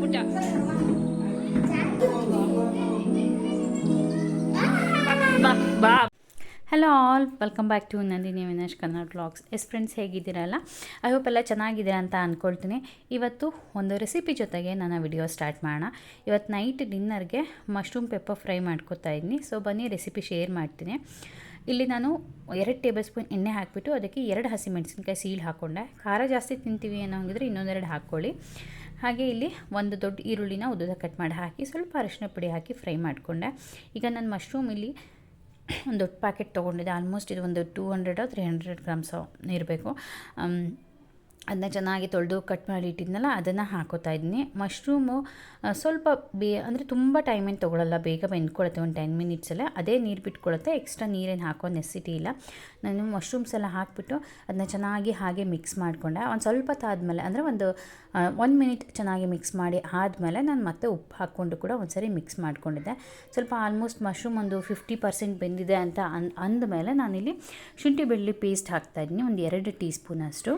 ಪುಟ್ಟ. ಬಾ. Hello all, welcome back to Nandini Vinash Kannada vlogs. Friends, ಹೇಗಿದ್ದೀರಲ್ಲ? ಐ ಹೋಪ್ ಎಲ್ಲ ಚೆನ್ನಾಗಿದ್ದೀರಾ ಅಂತ ಅಂದ್ಕೊಳ್ತೀನಿ. ಇವತ್ತು ಒಂದು ರೆಸಿಪಿ ಜೊತೆಗೆ ನಾನು ವಿಡಿಯೋ ಸ್ಟಾರ್ಟ್ ಮಾಡೋಣ. ಇವತ್ತು ನೈಟ್ ಡಿನ್ನರ್ಗೆ ಮಶ್ರೂಮ್ ಪೆಪ್ಪರ್ ಫ್ರೈ ಮಾಡ್ಕೊತಾ ಇದ್ದೀನಿ. ಸೊ ಬನ್ನಿ ರೆಸಿಪಿ ಶೇರ್ ಮಾಡ್ತೀನಿ. ಇಲ್ಲಿ ನಾನು 2 ಟೇಬಲ್ ಸ್ಪೂನ್ ಎಣ್ಣೆ ಹಾಕಿಬಿಟ್ಟು ಅದಕ್ಕೆ 2 ಹಸಿಮೆಣಸಿನ್ಕಾಯಿ ಸೀಳು ಹಾಕ್ಕೊಂಡೆ. ಖಾರ ಜಾಸ್ತಿ ತಿಂತೀವಿ ಅನ್ನೋ ಹಂಗಿದ್ರೆ ಇನ್ನೊಂದೆರಡು ಹಾಕ್ಕೊಳ್ಳಿ. ಹಾಗೆ ಇಲ್ಲಿ ಒಂದು ದೊಡ್ಡ ಈರುಳ್ಳಿನ ಉದ್ದುದ ಕಟ್ ಮಾಡಿ ಹಾಕಿ ಸ್ವಲ್ಪ ಅರಿಶಿನ ಪುಡಿ ಹಾಕಿ ಫ್ರೈ ಮಾಡಿಕೊಂಡೆ. ಈಗ ನಾನು ಮಶ್ರೂಮ್ ಇಲ್ಲಿ ಒಂದು ದೊಡ್ಡ ಪ್ಯಾಕೆಟ್ ತೊಗೊಂಡಿದ್ದೆ. ಆಲ್ಮೋಸ್ಟ್ ಇದು ಒಂದು 200-300 ಗ್ರಾಮ್ಸ್ ಇರಬೇಕು. ಅದನ್ನ ಚೆನ್ನಾಗಿ ತೊಳೆದು ಕಟ್ ಮಾಡಿ ಇಟ್ಟಿದ್ನಲ್ಲ, ಅದನ್ನು ಹಾಕೋತಾ ಇದ್ದೀನಿ. ಮಶ್ರೂಮು ಸ್ವಲ್ಪ ಅಂದರೆ ತುಂಬ ಟೈಮೇನು ತೊಗೊಳ್ಳಲ್ಲ, ಬೇಗ ಬೆಂದ್ಕೊಳುತ್ತೆ. ಒಂದು 10 ಮಿನಿಟ್ಸಲ್ಲೇ ಅದೇ ನೀರು ಬಿಟ್ಕೊಳುತ್ತೆ. ಎಕ್ಸ್ಟ್ರಾ ನೀರೇನು ಹಾಕೋ ನೆಸಿಟಿ ಇಲ್ಲ. ನಾನು ಮಶ್ರೂಮ್ಸ್ ಎಲ್ಲ ಹಾಕಿಬಿಟ್ಟು ಅದನ್ನ ಚೆನ್ನಾಗಿ ಹಾಗೆ ಮಿಕ್ಸ್ ಮಾಡಿಕೊಂಡೆ. ಒಂದು ಸ್ವಲ್ಪ ತಾದ್ಮೇಲೆ ಅಂದರೆ ಒಂದು 1 ಮಿನಿಟ್ ಚೆನ್ನಾಗಿ ಮಿಕ್ಸ್ ಮಾಡಿ ಆದಮೇಲೆ ನಾನು ಮತ್ತೆ ಉಪ್ಪು ಹಾಕ್ಕೊಂಡು ಕೂಡ ಒಂದು ಸರಿ ಮಿಕ್ಸ್ ಮಾಡ್ಕೊಂಡಿದ್ದೆ. ಸ್ವಲ್ಪ ಆಲ್ಮೋಸ್ಟ್ ಮಶ್ರೂಮ್ ಒಂದು 50% ಬೆಂದಿದೆ ಅಂತ ಅಂದಮೇಲೆ ನಾನಿಲ್ಲಿ ಶುಂಠಿ ಬೆಳ್ಳುಳ್ಳಿ ಪೇಸ್ಟ್ ಹಾಕ್ತಾಯಿದ್ದೀನಿ, ಒಂದು 2 ಟೀ ಸ್ಪೂನ್ ಅಷ್ಟು.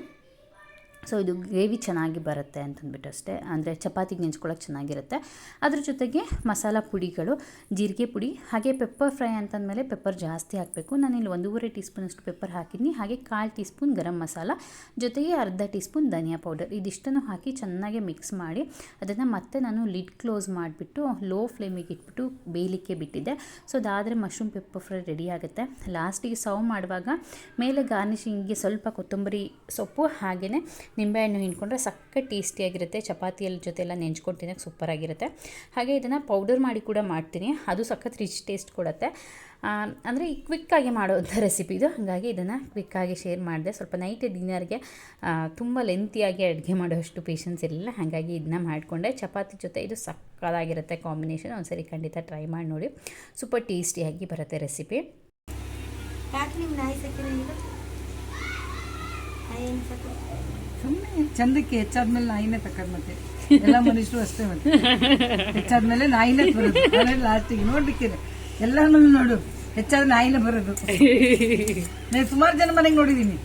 ಸೊ ಇದು ಗ್ರೇವಿ ಚೆನ್ನಾಗಿ ಬರುತ್ತೆ ಅಂತಂದ್ಬಿಟ್ಟು ಅಷ್ಟೇ, ಅಂದರೆ ಚಪಾತಿಗೆ ನೆಂಚ್ಕೊಳ್ಳೋಕೆ ಚೆನ್ನಾಗಿರುತ್ತೆ. ಅದ್ರ ಜೊತೆಗೆ ಮಸಾಲ ಪುಡಿಗಳು, ಜೀರಿಗೆ ಪುಡಿ, ಹಾಗೆ ಪೆಪ್ಪರ್ ಫ್ರೈ ಅಂತಂದಮೇಲೆ ಪೆಪ್ಪರ್ ಜಾಸ್ತಿ ಹಾಕಬೇಕು. ನಾನಿಲ್ಲಿ 1.5 ಟೀ ಸ್ಪೂನಷ್ಟು ಪೆಪ್ಪರ್ ಹಾಕಿದ್ದೀನಿ. ಹಾಗೆ 1/4 ಟೀ ಸ್ಪೂನ್ ಗರಂ ಮಸಾಲ, ಜೊತೆಗೆ ಅರ್ಧ ಟೀ ಸ್ಪೂನ್ ಧನಿಯಾ ಪೌಡರ್, ಇದಿಷ್ಟನ್ನು ಹಾಕಿ ಚೆನ್ನಾಗಿ ಮಿಕ್ಸ್ ಮಾಡಿ ಅದನ್ನು ಮತ್ತೆ ನಾನು ಲಿಡ್ ಕ್ಲೋಸ್ ಮಾಡಿಬಿಟ್ಟು ಲೋ ಫ್ಲೇಮಿಗೆ ಇಟ್ಬಿಟ್ಟು ಬೇಯಲಿಕ್ಕೆ ಬಿಟ್ಟಿದ್ದೆ. ಸೊ ಅದಾದರೆ ಮಶ್ರೂಮ್ ಪೆಪ್ಪರ್ ಫ್ರೈ ರೆಡಿ ಆಗುತ್ತೆ. ಲಾಸ್ಟಿಗೆ ಸರ್ವ್ ಮಾಡುವಾಗ ಮೇಲೆ ಗಾರ್ನಿಷಿಂಗಿಗೆ ಸ್ವಲ್ಪ ಕೊತ್ತಂಬರಿ ಸೊಪ್ಪು ಹಾಗೆಯೇ ನಿಂಬೆಹಣ್ಣು ಹಿಂಡ್ಕೊಂಡ್ರೆ ಸಕ್ಕ ಟೇಸ್ಟಿಯಾಗಿರುತ್ತೆ. ಚಪಾತಿಯಲ್ಲಿ ಜೊತೆ ಎಲ್ಲ ನೆಂಚ್ಕೊಂಡು ತಿನ್ನೋಕ್ಕೆ ಸೂಪರಾಗಿರುತ್ತೆ. ಹಾಗೆ ಇದನ್ನು ಪೌಡರ್ ಮಾಡಿ ಕೂಡ ಮಾಡ್ತೀನಿ, ಅದು ಸಖತ್ ರಿಚ್ ಟೇಸ್ಟ್ ಕೊಡುತ್ತೆ. ಅಂದರೆ ಕ್ವಿಕ್ಕಾಗಿ ಮಾಡೋವಂಥ ರೆಸಿಪಿ ಇದು, ಹಾಗಾಗಿ ಇದನ್ನು ಕ್ವಿಕ್ಕಾಗಿ ಶೇರ್ ಮಾಡಿದೆ. ಸ್ವಲ್ಪ ನೈಟ್ ಡಿನ್ನರ್ಗೆ ತುಂಬ ಲೆಂತಿಯಾಗಿ ಅಡುಗೆ ಮಾಡೋಷ್ಟು ಪೇಷನ್ಸ್ ಇರಲಿಲ್ಲ, ಹಾಗಾಗಿ ಇದನ್ನ ಮಾಡಿಕೊಂಡೆ. ಚಪಾತಿ ಜೊತೆ ಇದು ಸಕ್ಕತ್ತಾಗಿರುತ್ತೆ ಕಾಂಬಿನೇಷನ್. ಒಂದ್ಸರಿ ಖಂಡಿತ ಟ್ರೈ ಮಾಡಿ ನೋಡಿ, ಸೂಪರ್ ಟೇಸ್ಟಿಯಾಗಿ ಬರುತ್ತೆ ರೆಸಿಪಿ. ಸುಮ್ಮನೆ ಚಂದಕ್ಕೆ ಹೆಚ್ಚಾದ್ಮೇಲೆ ನಾಯಿನೇ ತಕ್ಕದ್, ಮತ್ತೆ ಎಲ್ಲ ಮನುಷ್ಯರು ಅಷ್ಟೇ, ಮತ್ತೆ ಹೆಚ್ಚಾದ್ಮೇಲೆ ನಾಯಿನೇ ಬರೋದು. ಲಾಸ್ಟಿಗೆ ನೋಡ್ಲಿಕ್ಕಿದೆ ಎಲ್ಲಾನು ನೋಡು, ಹೆಚ್ಚಾದ ನಾಯಿನೇ ಬರೋದು. ನಾನು ಸುಮಾರು ಜನ ಮನೆಗೆ ನೋಡಿದೀನಿ,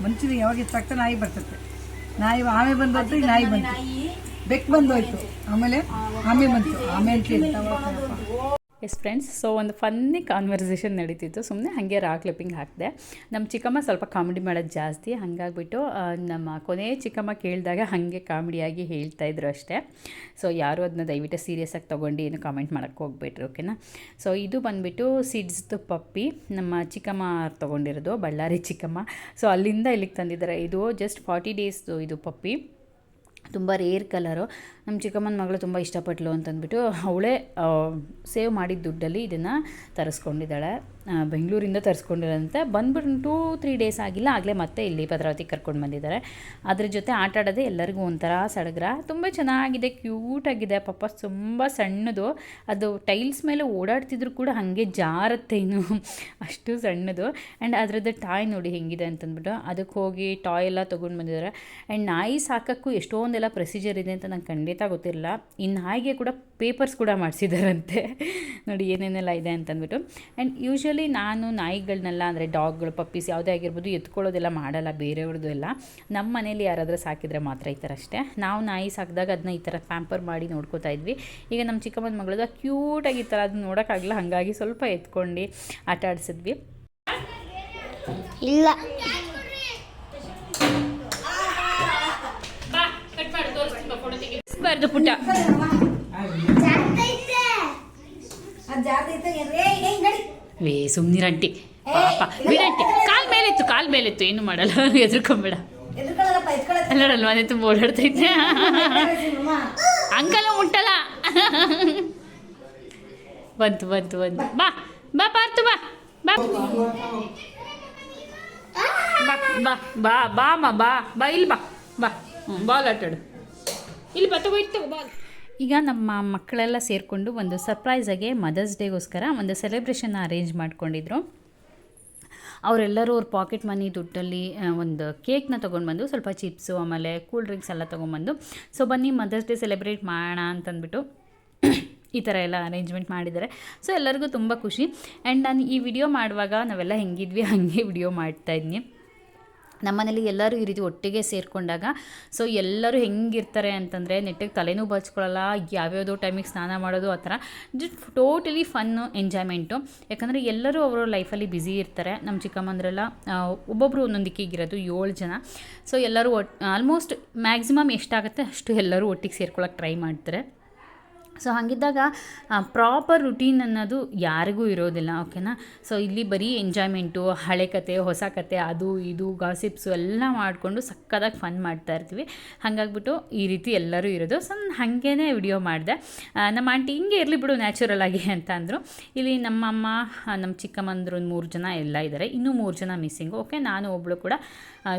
ಮನುಷ್ಯನಿಗೆ ಯಾವಾಗ ಹೆಚ್ಚಾಗ್ತಾ ನಾಯಿ ಬರ್ತದೆ. ನಾಯಿ ಆಮೆ ಬಂದೋಯ್ತು, ಈಗ ನಾಯಿ ಬಂತು, ಬೆಕ್ ಬಂದೋಯ್ತು, ಆಮೇಲೆ ಆಮೆ ಬಂತು, ಆಮೇಲೆ ಫ್ರೆಂಡ್ಸ್, ಸೊ ಒಂದು ಫನ್ನಿ ಕಾನ್ವರ್ಸೇಷನ್ ನಡೀತಿತ್ತು. ಸುಮ್ಮನೆ ಹಾಗೆ ರಾ ಕ್ಲಿಪ್ಪಿಂಗ್ ಹಾಕಿದೆ. ನಮ್ಮ ಚಿಕ್ಕಮ್ಮ ಸ್ವಲ್ಪ ಕಾಮಿಡಿ ಮಾಡೋದು ಜಾಸ್ತಿ, ಹಾಗಾಗಿಬಿಟ್ಟು ನಮ್ಮ ಕೊನೆ ಚಿಕ್ಕಮ್ಮ ಕೇಳಿದಾಗ ಹಾಗೆ ಕಾಮಿಡಿಯಾಗಿ ಹೇಳ್ತಾಯಿದ್ರು ಅಷ್ಟೇ. ಸೊ ಯಾರು ಅದನ್ನ ದಯವಿಟ್ಟು ಸೀರಿಯಸ್ಸಾಗಿ ತೊಗೊಂಡು ಏನು ಕಾಮೆಂಟ್ ಮಾಡೋಕ್ಕೆ ಹೋಗ್ಬೇಡ್ರಿ, ಓಕೆನಾ? ಸೊ ಇದು ಬಂದುಬಿಟ್ಟು ಸಿಡ್ಸ್ದು ಪಪ್ಪಿ, ನಮ್ಮ ಚಿಕ್ಕಮ್ಮ ತೊಗೊಂಡಿರೋದು, ಬಳ್ಳಾರಿ ಚಿಕ್ಕಮ್ಮ. ಸೊ ಅಲ್ಲಿಂದ ಇಲ್ಲಿಗೆ ತಂದಿದ್ದಾರೆ. ಇದು ಜಸ್ಟ್ 40 ಡೇಸ್ದು ಇದು ಪಪ್ಪಿ, ತುಂಬ ರೇರ್ ಕಲರು. ನಮ್ಮ ಚಿಕ್ಕಮ್ಮನ ಮಗಳು ತುಂಬ ಇಷ್ಟಪಟ್ಲು ಅಂತಂದ್ಬಿಟ್ಟು ಅವಳೇ ಸೇವ್ ಮಾಡಿದ ದುಡ್ಡಲ್ಲಿ ಇದನ್ನು ತರಿಸ್ಕೊಂಡಿದ್ದಾಳೆ. ಬೆಂಗಳೂರಿಂದ ತರಿಸ್ಕೊಂಡಿರೋಂತೆ. ಬಂದ್ಬಿಟ್ಟು 2-3 ಡೇಸ್ ಆಗಿಲ್ಲ, ಆಗಲೇ ಮತ್ತೆ ಇಲ್ಲಿ ಭದ್ರಾವತಿಗೆ ಕರ್ಕೊಂಡು ಬಂದಿದ್ದಾರೆ. ಅದ್ರ ಜೊತೆ ಆಟ ಆಡೋದೇ ಎಲ್ಲರಿಗೂ ಒಂಥರ ಸಡಗರ. ತುಂಬ ಚೆನ್ನಾಗಿದೆ, ಕ್ಯೂಟಾಗಿದೆ. ಪಾಪ ತುಂಬ ಸಣ್ಣದು, ಅದು ಟೈಲ್ಸ್ ಮೇಲೆ ಓಡಾಡ್ತಿದ್ರು ಕೂಡ ಹಾಗೆ ಜಾರತ್ತೆ, ಇನ್ನು ಅಷ್ಟು ಸಣ್ಣದು. ಆ್ಯಂಡ್ ಅದರದ್ದು ಟಾಯ್ ನೋಡಿ ಹೆಂಗಿದೆ ಅಂತಂದ್ಬಿಟ್ಟು ಅದಕ್ಕೆ ಹೋಗಿ ಟಾಯ್ ಎಲ್ಲ ತೊಗೊಂಡು ಬಂದಿದ್ದಾರೆ. ಆ್ಯಂಡ್ ನಾಯಿ ಸಾಕೋಕ್ಕೂ ಎಷ್ಟೊಂದೆಲ್ಲ ಪ್ರೊಸೀಜರ್ ಇದೆ ಅಂತ ನಂಗೆ ಖಂಡಿತ ಗೊತ್ತಿರಲಿಲ್ಲ. ಈ ನಾಯಿಗೆ ಕೂಡ ಪೇಪರ್ಸ್ ಕೂಡ ಮಾಡಿಸಿದಾರಂತೆ, ನೋಡಿ ಏನೇನೆಲ್ಲ ಇದೆ ಅಂತಂದ್ಬಿಟ್ಟು. ಆ್ಯಂಡ್ ಯೂಶ್ವಲಿ ನಾನು ನಾಯಿಗಳನ್ನೆಲ್ಲ, ಅಂದರೆ ಡಾಗ್ಗಳು, ಪಪ್ಪೀಸ್ ಯಾವುದೇ ಆಗಿರ್ಬೋದು, ಎತ್ಕೊಳ್ಳೋದೆಲ್ಲ ಮಾಡಲ್ಲ, ಬೇರೆಯವ್ರದ್ದು ಎಲ್ಲ. ನಮ್ಮ ಮನೇಲಿ ಯಾರಾದರೂ ಸಾಕಿದರೆ ಮಾತ್ರ ಈ ಥರ ಅಷ್ಟೇ. ನಾವು ನಾಯಿ ಸಾಕಿದಾಗ ಅದನ್ನ ಈ ಥರ ಪ್ಯಾಂಪರ್ ಮಾಡಿ ನೋಡ್ಕೋತಾ ಇದ್ವಿ. ಈಗ ನಮ್ಮ ಚಿಕ್ಕಮ್ಮನ ಮಗಳದು ಕ್ಯೂಟಾಗಿ ಈ ಥರ ಅದನ್ನ ನೋಡೋಕ್ಕಾಗಲ್ಲ, ಹಾಗಾಗಿ ಸ್ವಲ್ಪ ಎತ್ಕೊಂಡು ಆಟ ಆಡಿಸಿದ್ವಿ. ಇಲ್ಲ ಬಾರ್ದು ಪುಟ್ಟ, ವೇ ಸುಮ್ನಿರಂಟಿ ಪಾಪ, ಬಿಡಂಟಿ, ಕಾಲ್ ಮೇಲಿತ್ತು ಏನು ಮಾಡಲ್ಲ, ಎದ್ರಕೊಂಬೇಡ. ಅಲ್ಲಡಲ್ವಾ, ಅದೇ ತುಂಬ ಓಡಾಡ್ತೈತೆ. ಅಂಕಲ ಮುಟ್ಟಲ್ಲ. ಬಂತು ಬಾ ಬಾ ಪಾರ್ತು, ಬಾ ಬಾ ಬಾ ಬಾ ಬಾ ಬಾ ಬಾ ಇಲ್ಲಿ ಬಾ ಬಾ ಬಾಲ್ ಆಟಾಡು, ಇಲ್ಲಿ ಬತ್ತಗೋಯ್ತು ಬಾಲ್. ಈಗ ನಮ್ಮ ಮಕ್ಕಳೆಲ್ಲ ಸೇರಿಕೊಂಡು ಒಂದು ಸರ್ಪ್ರೈಸಾಗಿ ಮದರ್ಸ್ ಡೇಗೋಸ್ಕರ ಒಂದು ಸೆಲೆಬ್ರೇಷನ್ನ ಅರೇಂಜ್ ಮಾಡ್ಕೊಂಡಿದ್ರು. ಅವರೆಲ್ಲರೂ ಅವ್ರ ಪಾಕೆಟ್ ಮನಿ ದುಡ್ಡಲ್ಲಿ ಒಂದು ಕೇಕ್ನ ತೊಗೊಂಡು ಬಂದು, ಸ್ವಲ್ಪ ಚಿಪ್ಸು, ಆಮೇಲೆ ಕೂಲ್ ಡ್ರಿಂಕ್ಸ್ ಎಲ್ಲ ತೊಗೊಂಬಂದು, ಸೊ ಬನ್ನಿ ಮದರ್ಸ್ ಡೇ ಸೆಲೆಬ್ರೇಟ್ ಮಾಡೋಣ ಅಂತಂದ್ಬಿಟ್ಟು ಈ ಥರ ಎಲ್ಲ ಅರೇಂಜ್ಮೆಂಟ್ ಮಾಡಿದ್ದಾರೆ. ಸೊ ಎಲ್ಲರಿಗೂ ತುಂಬ ಖುಷಿ. ಆ್ಯಂಡ್ ನಾನು ಈ ವಿಡಿಯೋ ಮಾಡುವಾಗ ನಾವೆಲ್ಲ ಹೆಂಗಿದ್ವಿ ಹಾಗೆ ವಿಡಿಯೋ ಮಾಡ್ತಾಯಿದ್ನಿ. ನಮ್ಮನೇಲಿ ಎಲ್ಲರೂ ಈ ರೀತಿ ಒಟ್ಟಿಗೆ ಸೇರಿಕೊಂಡಾಗ ಸೊ ಎಲ್ಲರೂ ಹೆಂಗಿರ್ತಾರೆ ಅಂತಂದರೆ ನೆಟ್ಟಿಗೆ ತಲೆನೂ ಬಾಚ್ಕೊಳ್ಳಲ್ಲ, ಯಾವ್ಯಾವುದೋ ಟೈಮಿಗೆ ಸ್ನಾನ ಮಾಡೋದು ಆ ಥರ ಟೋಟಲಿ ಫನ್ನು ಎಂಜಾಯ್ಮೆಂಟು. ಯಾಕಂದರೆ ಎಲ್ಲರೂ ಅವರ ಲೈಫಲ್ಲಿ ಬ್ಯುಸಿ ಇರ್ತಾರೆ. ನಮ್ಮ ಚಿಕ್ಕಮ್ಮಂದ್ರೆಲ್ಲ ಒಬ್ಬೊಬ್ಬರು ಒಂದೊಂದು ದಿಕ್ಕಿಗಿರೋದು 7 ಜನ. ಸೊ ಎಲ್ಲರೂ ಆಲ್ಮೋಸ್ಟ್ ಮ್ಯಾಕ್ಸಿಮಮ್ ಎಷ್ಟಾಗುತ್ತೆ ಅಷ್ಟು ಎಲ್ಲರೂ ಒಟ್ಟಿಗೆ ಸೇರ್ಕೊಳ್ಳೋಕೆ ಟ್ರೈ ಮಾಡ್ತಾರೆ. ಸೊ ಹಾಗಿದ್ದಾಗ ಪ್ರಾಪರ್ ರುಟೀನ್ ಅನ್ನೋದು ಯಾರಿಗೂ ಇರೋದಿಲ್ಲ, ಓಕೆನಾ. ಸೊ ಇಲ್ಲಿ ಬರೀ ಎಂಜಾಯ್ಮೆಂಟು, ಹಳೆ ಕತೆ ಹೊಸ ಕತೆ ಅದು ಇದು ಗಾಸಿಪ್ಸು ಎಲ್ಲ ಮಾಡಿಕೊಂಡು ಸಕ್ಕದಾಗಿ ಫನ್ ಮಾಡ್ತಾ ಇರ್ತೀವಿ. ಹಾಗಾಗ್ಬಿಟ್ಟು ಈ ರೀತಿ ಎಲ್ಲರೂ ಇರೋದು. ಸೊ ನಾನು ಹಾಗೇ ವಿಡಿಯೋ ಮಾಡಿದೆ. ನಮ್ಮ ಆಂಟಿ ಹಿಂಗೆ ಇರಲಿ ಬಿಡು ನ್ಯಾಚುರಲ್ ಆಗಿ ಅಂತ ಅಂದರು. ಇಲ್ಲಿ ನಮ್ಮಮ್ಮ, ನಮ್ಮ ಚಿಕ್ಕಮ್ಮಂದ್ರು 3 ಜನ ಎಲ್ಲ ಇದ್ದಾರೆ, ಇನ್ನೂ 3 ಜನ ಮಿಸ್ಸಿಂಗು. ಓಕೆ, ನಾನು ಒಬ್ಬಳು ಕೂಡ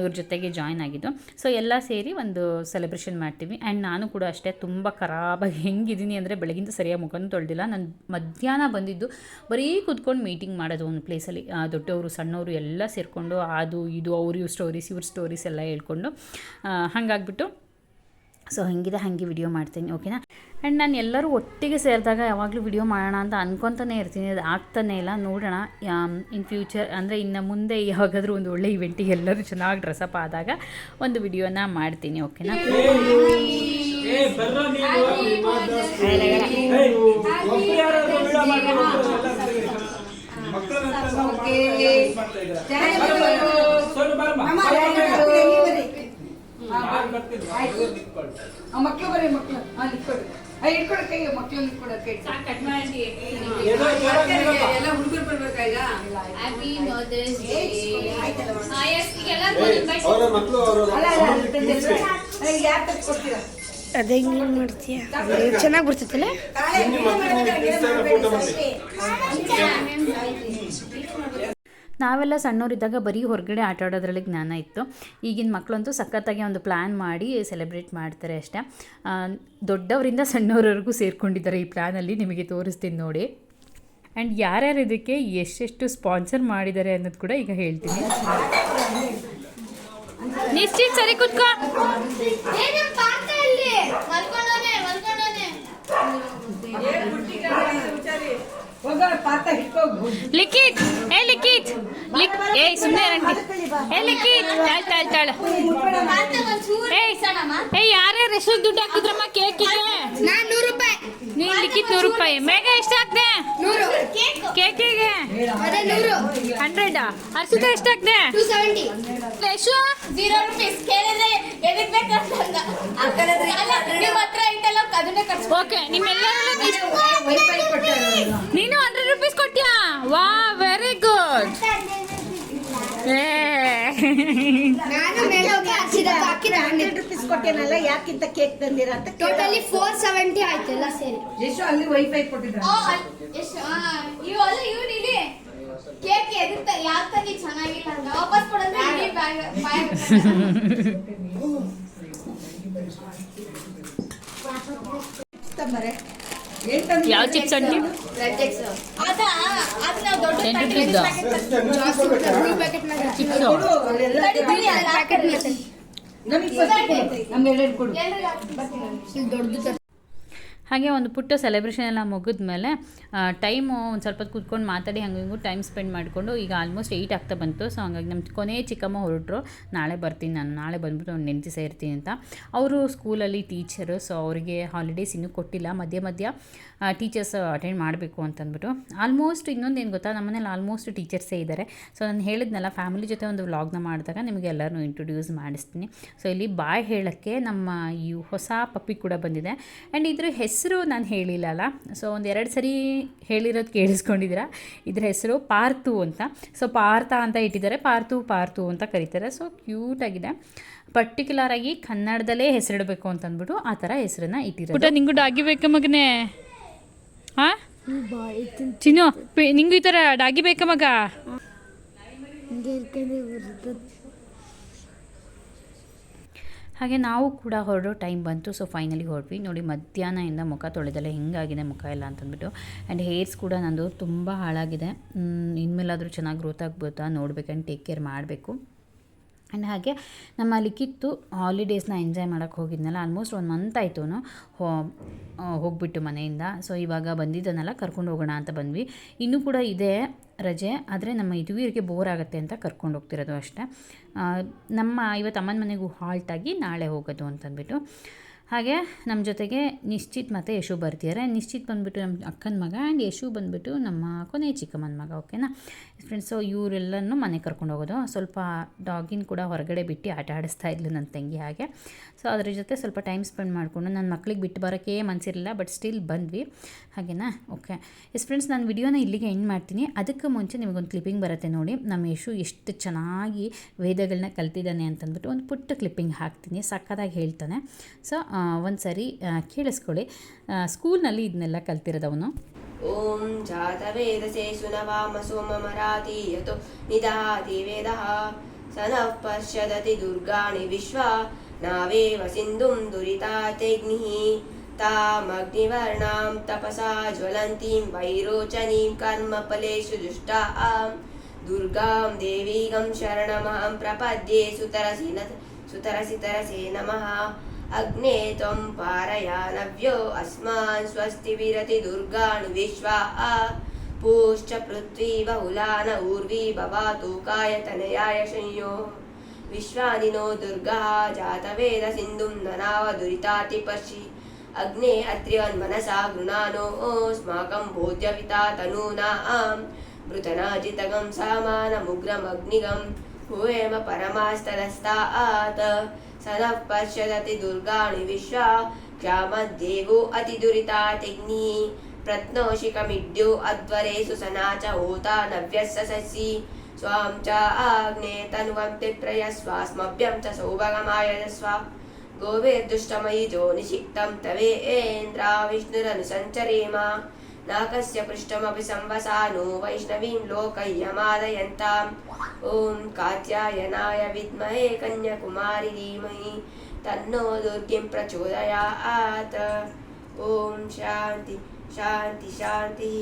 ಇವ್ರ ಜೊತೆಗೆ ಜಾಯ್ನ್ ಆಗಿದ್ದು. ಸೊ ಎಲ್ಲ ಸೇರಿ ಒಂದು ಸೆಲೆಬ್ರೇಷನ್ ಮಾಡ್ತೀವಿ. ಆ್ಯಂಡ್ ನಾನು ಕೂಡ ಅಷ್ಟೇ ತುಂಬ ಖರಾಬಾಗಿ ಹೆಂಗಿದ್ದೀನಿ ಅಂದರೆ ಬೆಳಗಿಂದ ಸರಿಯಾಗಿ ಮುಖನೂ ತೊಳೆದಿಲ್ಲ. ನಾನು ಮಧ್ಯಾಹ್ನ ಬಂದಿದ್ದು ಬರೀ ಕೂತ್ಕೊಂಡು ಮೀಟಿಂಗ್ ಮಾಡೋದು ಒಂದು ಪ್ಲೇಸಲ್ಲಿ. ದೊಡ್ಡವರು ಸಣ್ಣವರು ಎಲ್ಲ ಸೇರಿಕೊಂಡು ಅದು ಇದು ಅವ್ರ ಸ್ಟೋರೀಸ್ ಇವ್ರ ಸ್ಟೋರೀಸ್ ಎಲ್ಲ ಹೇಳ್ಕೊಂಡು ಹಾಗಾಗ್ಬಿಟ್ಟು ಸೊ ಹಂಗಿದೆ ಹಾಗೆ ವಿಡಿಯೋ ಮಾಡ್ತೀನಿ, ಓಕೆನಾ. ಆ್ಯಂಡ್ ನಾನು ಎಲ್ಲರೂ ಒಟ್ಟಿಗೆ ಸೇರಿದಾಗ ಯಾವಾಗಲೂ ವಿಡಿಯೋ ಮಾಡೋಣ ಅಂತ ಅನ್ಕೊತಾನೆ ಇರ್ತೀನಿ, ಅದು ಆಗ್ತಾನೆ ಇಲ್ಲ. ನೋಡೋಣ ಇನ್ ಫ್ಯೂಚರ್ ಅಂದರೆ ಇನ್ನು ಮುಂದೆ ಯಾವಾಗಾದರೂ ಒಂದು ಒಳ್ಳೆ ಇವೆಂಟಿಗೆ ಎಲ್ಲರೂ ಚೆನ್ನಾಗಿ ಡ್ರೆಸ್ಅಪ್ ಆದಾಗ ಒಂದು ವಿಡಿಯೋನ ಮಾಡ್ತೀನಿ, ಓಕೆನಾ. ಮಕ್ಕಳು ಬರೀ ಮಕ್ಕಳು ಇಟ್ಕೊಡು ಕೈ, ಮಕ್ಕಳು ಇಟ್ಕೊಡು ಕೈ. ಎಲ್ಲ ಹುಡುಗರು ಬರ್ಬೇಕಾಗ ಯಾರು ತಕ್ಕೊಡ್ತೀರಾ? ಅದೇ ಹಿಂಗೆ ಮಾಡ್ತೀಯ, ಚೆನ್ನಾಗಿ ಬರ್ತೈತಲ್ಲ. ನಾವೆಲ್ಲ ಸಣ್ಣವರಿದ್ದಾಗ ಬರೀ ಹೊರಗಡೆ ಆಟ ಆಡೋದ್ರಲ್ಲಿ ಜ್ಞಾನ ಇತ್ತು. ಈಗಿನ ಮಕ್ಕಳಂತೂ ಸಖತ್ತಾಗಿ ಒಂದು ಪ್ಲ್ಯಾನ್ ಮಾಡಿ ಸೆಲೆಬ್ರೇಟ್ ಮಾಡ್ತಾರೆ ಅಷ್ಟೇ. ದೊಡ್ಡವರಿಂದ ಸಣ್ಣವರವರೆಗೂ ಸೇರ್ಕೊಂಡಿದ್ದಾರೆ ಈ ಪ್ಲ್ಯಾನಲ್ಲಿ, ನಿಮಗೆ ತೋರಿಸ್ತೀನಿ ನೋಡಿ. ಆ್ಯಂಡ್ ಯಾರ್ಯಾರು ಇದಕ್ಕೆ ಎಷ್ಟೆಷ್ಟು ಸ್ಪಾನ್ಸರ್ ಮಾಡಿದ್ದಾರೆ ಅನ್ನೋದು ಕೂಡ ಈಗ ಹೇಳ್ತೀನಿ. ನಿಶ್ಚಿತ್ ಸರಿ ಕುತ್ಕೋ. ಲಿಖಿತ್ ಲಿಖಿತ್ ಸುಮ್ಮನೆ ಲಿಖಿತ್ ತಾಳ್ ಯಾರ್ಯಾರು ಎಷ್ಟು ದುಡ್ಡು ಹಾಕಿದ್ರಮ್ಮ ಕೇಕಿಗೆ? 100 ರೂಪಾಯಿ. ನೀನ್ ಲಿಖಿತ್ 100 ರೂಪಾಯಿ. ಮೇಘ ಎಷ್ಟಾಗ್ದೆ ಕೇಕಿಗೆ? 100. ಹರ್ಷಿತಾ ಎಷ್ಟಾಗ್ದೆ? 270. ಯಶು 0 ರೂಪೀಸ್. ಕೇಳಿದ್ರೆ ಎದಕ್ ಬೇಕಂತ ನಿಮ್ಮ ಹತ್ರ ಐತಲ್ಲ ಅದನ್ನೇ ಖರ್ಚು. ಓಕೆ, ನಿಮ್ಮೆಲ್ಲರೂ ನೀನು 100 ರೂಪೀಸ್ ಕೊಟ್ಯಾ? ವಾ, ವೆರಿ ಗುಡ್. ನಾನು ಮೇಲೆ ಹೋಗಿ ಹಾಕಿದ 100 ರೂಪೀಸ್ ಕೊಟ್ಟೇನಲ್ಲ, ಯಾಕಿಂತ ಕೇಕ್ ತಂದಿರ ಅಂತ. ಟೋಟಲಿ 470 ಆಯ್ತು ಎಲ್ಲ ಸೇರಿ. ಎಷ್ಟು ಅಲ್ಲಿ ವೈಫೈ ಕೊಟ್ಟಿದ್ರು? ಇವ್ರು ಇಲ್ಲಿ ಕೇಕ್ ಎದುರ್ತ ಯಾಕೆ ತಂದಿ ಚೆನ್ನಾಗಿಲ್ಲ ಅಂತ ವಾಪಸ್ ಕೊಡಂದ್ರೆ ಇಡೀ ಬ್ಯಾಗ್ ಯಾವ ಚಿಪ್ಸ್ ಅಂಟಿ? ಹಾಗೆ ಒಂದು ಪುಟ್ಟ ಸೆಲೆಬ್ರೇಷನ್ ಎಲ್ಲ ಮುಗಿದ್ಮೇಲೆ ಟೈಮು ಒಂದು ಸ್ವಲ್ಪ ಹೊತ್ತು ಕೂತ್ಕೊಂಡು ಮಾತಾಡಿ ಹಂಗೆ ಹಿಂಗೂ ಟೈಮ್ ಸ್ಪೆಂಡ್ ಮಾಡಿಕೊಂಡು ಈಗ ಆಲ್ಮೋಸ್ಟ್ 8 ಆಗ್ತಾ ಬಂತು. ಸೊ ಹಂಗಾಗಿ ನಮ್ಮ ಕೊನೆ ಚಿಕ್ಕಮ್ಮ ಹೊರಟರು, ನಾಳೆ ಬರ್ತೀನಿ ನಾನು, ನಾಳೆ ಬಂದ್ಬಿಟ್ಟು ಒಂದು ನೆಂಟಿ ಸೇರ್ತೀನಿ ಅಂತ. ಅವರು ಸ್ಕೂಲಲ್ಲಿ ಟೀಚರು, ಸೊ ಅವರಿಗೆ ಹಾಲಿಡೇಸ್ ಇನ್ನೂ ಕೊಟ್ಟಿಲ್ಲ. ಮಧ್ಯ ಟೀಚರ್ಸ್ ಅಟೆಂಡ್ ಮಾಡಬೇಕು ಅಂತಂದ್ಬಿಟ್ಟು. ಆಲ್ಮೋಸ್ಟ್ ಇನ್ನೊಂದು ಏನು ಗೊತ್ತಾ, ನಮ್ಮನೇಲಿ ಆಲ್ಮೋಸ್ಟ್ ಟೀಚರ್ಸೇ ಇದ್ದಾರೆ. ಸೊ ನಾನು ಹೇಳಿದ್ನಲ್ಲ ಫ್ಯಾಮಿಲಿ ಜೊತೆ ಒಂದು ವ್ಲಾಗ್ನ ಮಾಡಿದಾಗ ನಿಮಗೆ ಎಲ್ಲರೂ ಇಂಟ್ರೊಡ್ಯೂಸ್ ಮಾಡಿಸ್ತೀನಿ. ಸೊ ಇಲ್ಲಿ ಬಾಯ್ ಹೇಳೋಕ್ಕೆ ನಮ್ಮ ಈ ಹೊಸ ಪಪ್ಪಿ ಕೂಡ ಬಂದಿದೆ. ಆ್ಯಂಡ್ ಇದ್ರ ಹೆಸರು ನಾನು ಹೇಳಿಲ್ಲ ಅಲ್ಲ, ಸೊ ಒಂದು 2 ಸರಿ ಹೇಳಿರೋದು ಕೇಳಿಸ್ಕೊಂಡಿದ್ದೀರಾ. ಇದ್ರ ಹೆಸರು ಪಾರ್ಥು ಅಂತ. ಸೊ ಪಾರ್ಥ ಅಂತ ಇಟ್ಟಿದ್ದಾರೆ, ಪಾರ್ಥು ಅಂತ ಕರೀತಾರೆ. ಸೊ ಕ್ಯೂಟಾಗಿದೆ. ಪರ್ಟಿಕ್ಯುಲರಾಗಿ ಕನ್ನಡದಲ್ಲೇ ಹೆಸರಿಡಬೇಕು ಅಂತಂದ್ಬಿಟ್ಟು ಆ ಥರ ಹೆಸರನ್ನ ಇಟ್ಟಿರೋದು. ನಿಂಗೂ ಡಾಗಿ ಬೇಕಾ ಮಗನೇ? ಹಾಂ ಚಿನ್ನು, ನಿಂಗೂ ಈ ಥರ ಡಾಗಿ ಬೇಕಾ ಮಗ? ಹಾಗೆ ನಾವು ಕೂಡ ಹೊರಡೋ ಟೈಮ್ ಬಂತು. ಸೊ ಫೈನಲಿ ಹೊರಟ್ವಿ. ನೋಡಿ ಮಧ್ಯಾಹ್ನದಿಂದ ಮುಖ ತೊಳೆದಲ್ಲ ಹೆಂಗಾಗಿದೆ ಮುಖ ಎಲ್ಲ ಅಂತಂದ್ಬಿಟ್ಟು. ಆ್ಯಂಡ್ ಹೇರ್ಸ್ ಕೂಡ ನಂದು ತುಂಬ ಹಾಳಾಗಿದೆ. ಇನ್ಮೇಲಾದರೂ ಚೆನ್ನಾಗಿ ಗ್ರೋತ್ ಆಗ್ಬೋದಾ ನೋಡ್ಬೇಕಂಡು ಟೇಕ್ ಕೇರ್ ಮಾಡಬೇಕು. ಆ್ಯಂಡ್ ಹಾಗೆ ನಮ್ಮ ಲಿಖಿತ್ತು ಹಾಲಿಡೇಸ್ನ ಎಂಜಾಯ್ ಮಾಡೋಕ್ಕೆ ಹೋಗಿದ್ನಲ್ಲ, ಆಲ್ಮೋಸ್ಟ್ 1 ಮಂತ್ ಆಯಿತು ಹೋಗ್ಬಿಟ್ಟು ಮನೆಯಿಂದ. ಸೊ ಇವಾಗ ಬಂದಿದ್ದನ್ನೆಲ್ಲ ಕರ್ಕೊಂಡು ಹೋಗೋಣ ಅಂತ ಬಂದ್ವಿ. ಇನ್ನೂ ಕೂಡ ಇದೆ ರಜೆ, ಆದರೆ ನಮ್ಮ ಯದುವೀರಿಗೆ ಬೋರ್ ಆಗುತ್ತೆ ಅಂತ ಕರ್ಕೊಂಡು ಹೋಗ್ತಿರೋದು ಅಷ್ಟೇ. ಇವತ್ತು ಅಮ್ಮನ ಮನೆಗೂ ಹಾಲ್ಟಾಗಿ ನಾಳೆ ಹೋಗೋದು ಅಂತಂದ್ಬಿಟ್ಟು. ಹಾಗೆ ನಮ್ಮ ಜೊತೆಗೆ ನಿಶ್ಚಿತ್ ಮತ್ತು ಯಶು ಬರ್ತಿದ್ದಾರೆ. ನಿಶ್ಚಿತ್ ಬಂದುಬಿಟ್ಟು ನಮ್ಮ ಅಕ್ಕನ ಮಗ ಆ್ಯಂಡ್ ಯಶು ಬಂದುಬಿಟ್ಟು ನಮ್ಮ ಕೊನೆಯ ಚಿಕ್ಕಮ್ಮನ ಮಗ. ಓಕೆನಾ ಫ್ರೆಂಡ್ಸ್? ಸೊ ಇವರೆಲ್ಲನೂ ಮನೆಗೆ ಕರ್ಕೊಂಡು ಹೋಗೋದು. ಸ್ವಲ್ಪ ಡಾಗಿನ ಕೂಡ ಹೊರಗಡೆ ಬಿಟ್ಟು ಆಟ ಆಡಿಸ್ತಾ ಇದ್ಲು ನನ್ನ ತಂಗಿ. ಹಾಗೆ ಸೊ ಅದ್ರ ಜೊತೆ ಸ್ವಲ್ಪ ಟೈಮ್ ಸ್ಪೆಂಡ್ ಮಾಡಿಕೊಂಡು ನನ್ನ ಮಕ್ಳಿಗೆ ಬಿಟ್ಟು ಬರೋಕ್ಕೆ ಮನಸ್ಸಿರಲಿಲ್ಲ, ಬಟ್ ಸ್ಟಿಲ್ ಬಂದ್ವಿ. ಹಾಗೆನಾ? ಓಕೆ ಫ್ರೆಂಡ್ಸ್, ನಾನು ವಿಡಿಯೋನ ಇಲ್ಲಿಗೆ ಎಂಡ್ ಮಾಡ್ತೀನಿ. ಅದಕ್ಕೆ ಮುಂಚೆ ನಿಮಗೊಂದು ಕ್ಲಿಪ್ಪಿಂಗ್ ಬರುತ್ತೆ ನೋಡಿ. ನಮ್ಮ ಯಶು ಎಷ್ಟು ಚೆನ್ನಾಗಿ ವೇದಗಳನ್ನ ಕಲ್ತಿದ್ದಾನೆ ಅಂತಂದ್ಬಿಟ್ಟು ಒಂದು ಪುಟ್ಟ ಕ್ಲಿಪ್ಪಿಂಗ್ ಹಾಕ್ತೀನಿ. ಸಕ್ಕತ್ತಾಗಿ ಹೇಳ್ತಾನೆ. ಸೊ ಒಂದು ಸರಿ ಕೇಳಿಸ್ಕೊಳ್ಳಿ. ಸ್ಕೂಲ್ನಲ್ಲಿ ಇದನ್ನೆಲ್ಲ ಕಲ್ತಿರೋದವನು. ಓಂ ಜಾತವೇದಸೇ ಸುನವಾಮ ಸೋಮಮರಾತಿ ಯತೋ ನಿದಹಾತಿ ವೇದಃ ಸನಃ ಪಶ್ಯದತಿ ದುರ್ಗಾಣಿ ವಿಶ್ವ ನಾವೇವ ಸಿಂಧುಂ ದುರಿತಾತೈಗ್ನಿಃ ತಾಮಗ್ನಿವರ್ಣಾಂ ತಪಸಾ ಜ್ವಲಂತೀಂ ವೈರೋಚನೀಂ ಕರ್ಮಫಲೇಷು ದುಷ್ಟಾಂ ದುರ್ಗಾಂ ದೇವೀಗಂ ಶರಣಮಹಂ ಪ್ರಪದ್ಯೆ ಸುತರಸಿ ತರಸೇ ನಮಃ ಅಗ್ನೇ ತ್ವಂ ಪಾರಯಾನವ್ಯೋ ಅಸ್ಮಾನ್ ಸ್ವಸ್ತಿ ವಿರತಿ ದುರ್ಗಾಣಿ ವಿಶ್ವಾ ಪೂಶ್ಚ ಪೃಥ್ವೀ ಬಹುಲಾನ ಊರ್ವಿ ಭವಾತು ಕಾಯತನಯಾಯ ಸಂಯೋ ವಿಶ್ವಾನಿನೋ ದುರ್ಗಾ ಜಾತವೇದ ಸಿಂಧುಂ ನನಾವ ದುರಿತಾತಿ ಪಶ್ಯಿ ಅಗ್ನೇ ಅತ್ರ್ಯವನ್ ಮನಸಾ ಗೃಣಾನೋ ಸ್ಮಾಕಂ ಭೋಜ್ಯವಿತಾ ತನೂನಾಂ ಮೃತನಾಜಿತಗಂ ಸಾಮಾನಮುಗ್ರಮಗ್ನಿಗಂ ಹೂಯೇಮ ಪರಮಾಸ್ತದಸ್ತಾತ್ ಸನಃ ಪಶ್ಯದತಿ ದುರ್ಗಾಣಿ ವಿಶ್ವ ಕ್ಷಾಮದ್ದೇವೋ ಅತಿದುರಿತಾತಿಗ್ನಿ ಪ್ರತ್ನೋಷಿಕಮಿಡ್ಯೋ ಅಧ್ವರೇಸು ಸನಾ ಚ ಹೋತಾ ನವ್ಯಸ್ಸ ಸಸ್ಸಿ ಸ್ವಾಂ ಚ ಆಗ್ನೇ ತನುವಂ ತಿತ್ರಯಸ್ವಾಸ್ಮಭ್ಯಂ ಚ ಸೌಭಗಮಾಯಸ್ವ ಗೋವೇರ್ದುಷ್ಟಮಯಿ ಜೋ ನಿಷಿಕ್ತಂ ತವೇಂದ್ರ ವಿಷ್ಣುರನುಸಂಚರೇಮ ನಾಕಸ್ಯ ಪೃಷ್ಠಮಪಿ ಸಂವಸಾನೋ ವೈಷ್ಣವೀಂ ಲೋಕಯ್ಯಮಾದಯಂತಾಂ ಓಂ ಕಾತ್ಯಾಯನಾಯ ವಿದ್ಮಹೇ ಕನ್ಯಾಕುಮಾರಿ ಧೀಮಹಿ ತನ್ನೋ ದುರ್ಗಿಂ ಪ್ರಚೋದಯಾತ್. ಓಂ ಶಾಂತಿ ಶಾಂತಿ ಶಾಂತಿ.